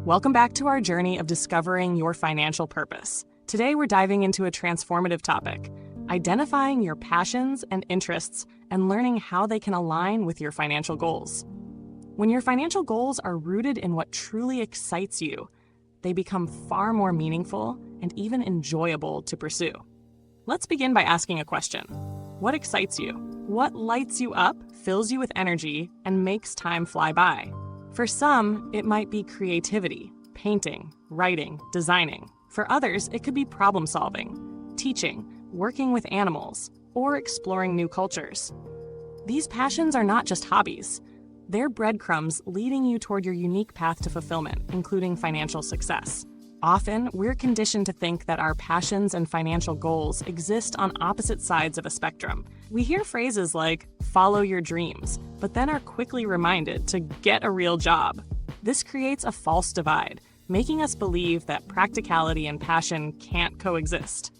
Welcome back to our journey of discovering your financial purpose. Today, we're diving into a transformative topic, identifying your passions and interests and learning how they can align with your financial goals. When your financial goals are rooted in what truly excites you, they become far more meaningful and even enjoyable to pursue. Let's begin by asking a question. What excites you? What lights you up, fills you with energy, and makes time fly by? For some, it might be creativity, painting, writing, designing. For others, it could be problem solving, teaching, working with animals, or exploring new cultures. These passions are not just hobbies. They're breadcrumbs leading you toward your unique path to fulfillment, including financial success. Often, we're conditioned to think that our passions and financial goals exist on opposite sides of a spectrum. We hear phrases like, follow your dreams, but then are quickly reminded to get a real job. This creates a false divide, making us believe that practicality and passion can't coexist.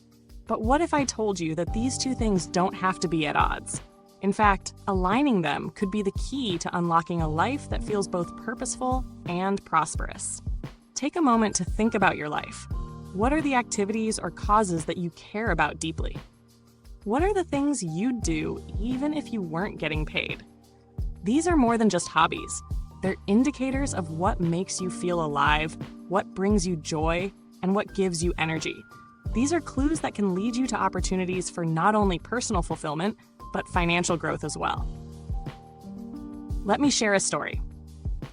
But what if I told you that these two things don't have to be at odds? In fact, aligning them could be the key to unlocking a life that feels both purposeful and prosperous. Take a moment to think about your life. What are the activities or causes that you care about deeply? What are the things you'd do even if you weren't getting paid? These are more than just hobbies. They're indicators of what makes you feel alive, what brings you joy, and what gives you energy. These are clues that can lead you to opportunities for not only personal fulfillment, but financial growth as well. Let me share a story.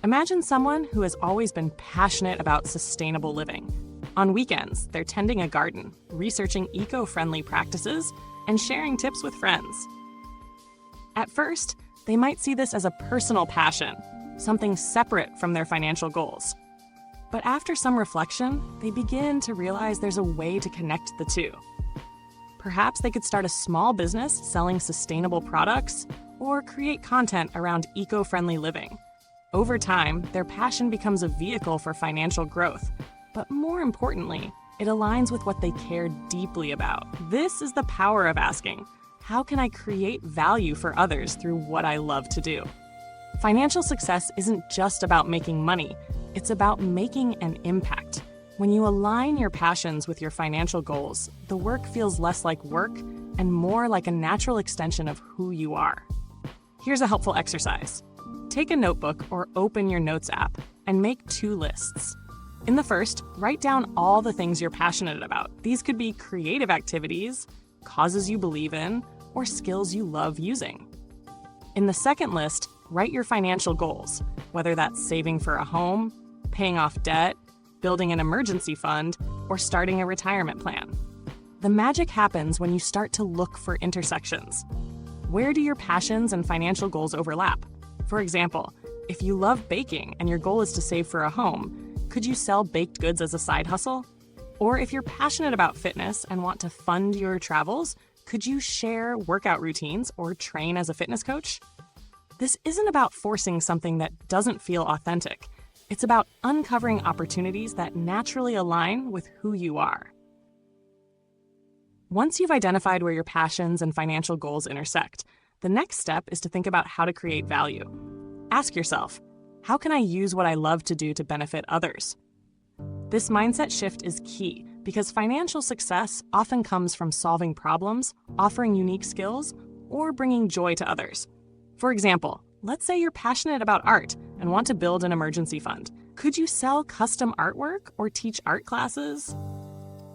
Imagine someone who has always been passionate about sustainable living. On weekends, they're tending a garden, researching eco-friendly practices, and sharing tips with friends. At first, they might see this as a personal passion, something separate from their financial goals. But after some reflection, they begin to realize there's a way to connect the two. Perhaps they could start a small business selling sustainable products or create content around eco-friendly living. Over time, their passion becomes a vehicle for financial growth, but more importantly, it aligns with what they care deeply about. This is the power of asking, how can I create value for others through what I love to do? Financial success isn't just about making money, it's about making an impact. When you align your passions with your financial goals, the work feels less like work and more like a natural extension of who you are. Here's a helpful exercise. Take a notebook or open your Notes app and make 2 lists. In the first, write down all the things you're passionate about. These could be creative activities, causes you believe in, or skills you love using. In the second list, write your financial goals, whether that's saving for a home, paying off debt, building an emergency fund, or starting a retirement plan. The magic happens when you start to look for intersections. Where do your passions and financial goals overlap? For example, if you love baking and your goal is to save for a home, could you sell baked goods as a side hustle? Or if you're passionate about fitness and want to fund your travels, could you share workout routines or train as a fitness coach? This isn't about forcing something that doesn't feel authentic. It's about uncovering opportunities that naturally align with who you are. Once you've identified where your passions and financial goals intersect, the next step is to think about how to create value. Ask yourself, how can I use what I love to do to benefit others? This mindset shift is key because financial success often comes from solving problems, offering unique skills, or bringing joy to others. For example, let's say you're passionate about art and want to build an emergency fund. Could you sell custom artwork or teach art classes?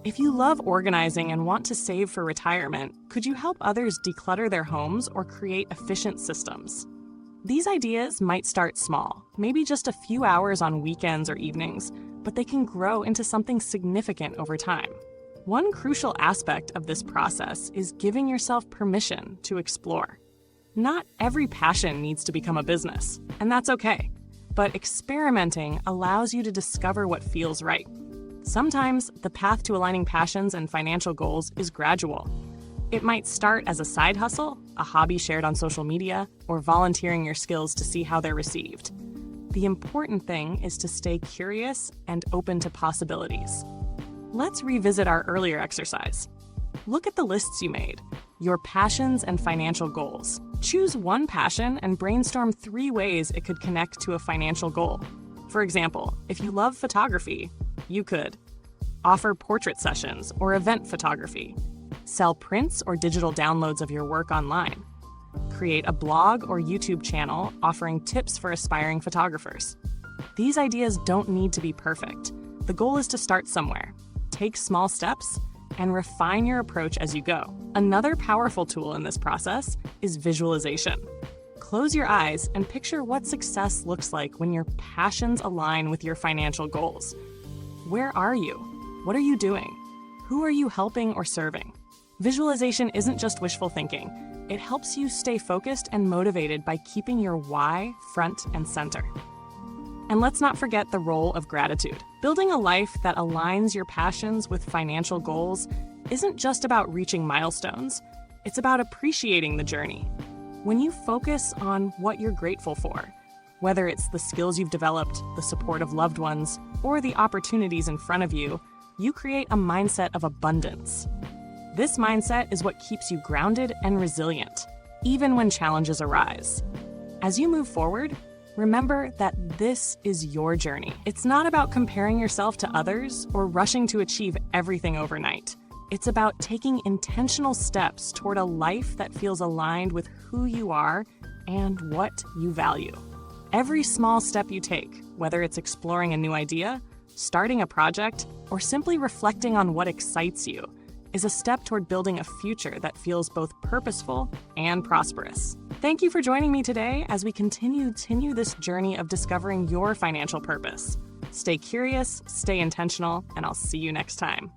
If you love organizing and want to save for retirement, could you help others declutter their homes or create efficient systems? These ideas might start small, maybe just a few hours on weekends or evenings, but they can grow into something significant over time. One crucial aspect of this process is giving yourself permission to explore. Not every passion needs to become a business, and that's okay. But experimenting allows you to discover what feels right. Sometimes the path to aligning passions and financial goals is gradual. It might start as a side hustle, a hobby shared on social media, or volunteering your skills to see how they're received. The important thing is to stay curious and open to possibilities. Let's revisit our earlier exercise. Look at the lists you made, your passions and financial goals. Choose one passion and brainstorm 3 ways it could connect to a financial goal. For example, if you love photography, you could offer portrait sessions or event photography, sell prints or digital downloads of your work online, create a blog or YouTube channel offering tips for aspiring photographers. These ideas don't need to be perfect. The goal is to start somewhere, take small steps, and refine your approach as you go. Another powerful tool in this process is visualization. Close your eyes and picture what success looks like when your passions align with your financial goals. Where are you? What are you doing? Who are you helping or serving? Visualization isn't just wishful thinking. It helps you stay focused and motivated by keeping your why front and center. And let's not forget the role of gratitude. Building a life that aligns your passions with financial goals isn't just about reaching milestones. It's about appreciating the journey. When you focus on what you're grateful for, whether it's the skills you've developed, the support of loved ones, or the opportunities in front of you, you create a mindset of abundance. This mindset is what keeps you grounded and resilient, even when challenges arise. As you move forward, remember that this is your journey. It's not about comparing yourself to others or rushing to achieve everything overnight. It's about taking intentional steps toward a life that feels aligned with who you are and what you value. Every small step you take, whether it's exploring a new idea, starting a project, or simply reflecting on what excites you, is a step toward building a future that feels both purposeful and prosperous. Thank you for joining me today as we continue this journey of discovering your financial purpose. Stay curious, stay intentional, and I'll see you next time.